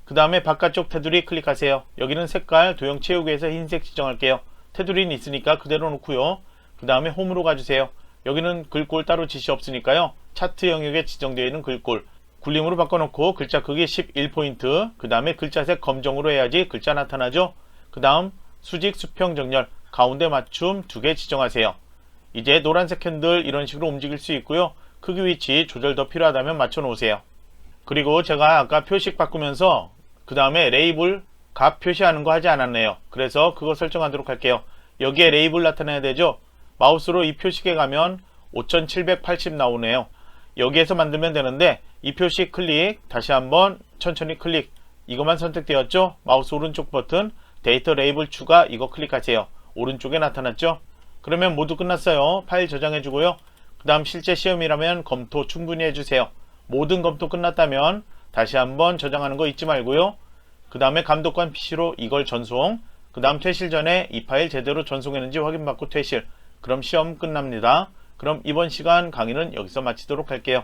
그 다음에 바깥쪽 테두리 클릭하세요. 여기는 색깔 도형 채우기에서 흰색 지정할게요. 테두리는 있으니까 그대로 놓고요. 그 다음에 홈으로 가주세요. 여기는 글꼴 따로 지시 없으니까요. 차트 영역에 지정되어 있는 글꼴 굴림으로 바꿔놓고 글자 크기 11포인트, 그 다음에 글자색 검정으로 해야지 글자 나타나죠. 그 다음 수직 수평 정렬 가운데 맞춤 2개 지정하세요. 이제 노란색 핸들 이런 식으로 움직일 수 있고요. 크기 위치 조절 더 필요하다면 맞춰 놓으세요. 그리고 제가 아까 표식 바꾸면서 그 다음에 레이블 값 표시하는 거 하지 않았네요. 그래서 그거 설정하도록 할게요. 여기에 레이블 나타내야 되죠. 마우스로 이 표식에 가면 5780 나오네요. 여기에서 만들면 되는데 이 표식 클릭, 다시 한번 천천히 클릭, 이것만 선택되었죠. 마우스 오른쪽 버튼 데이터 레이블 추가 이거 클릭하세요. 오른쪽에 나타났죠. 그러면 모두 끝났어요. 파일 저장해 주고요. 그 다음 실제 시험이라면 검토 충분히 해주세요. 모든 검토 끝났다면 다시 한번 저장하는 거 잊지 말고요. 그 다음에 감독관 PC로 이걸 전송, 그 다음 퇴실 전에 이 파일 제대로 전송했는지 확인받고 퇴실. 그럼 시험 끝납니다. 그럼 이번 시간 강의는 여기서 마치도록 할게요.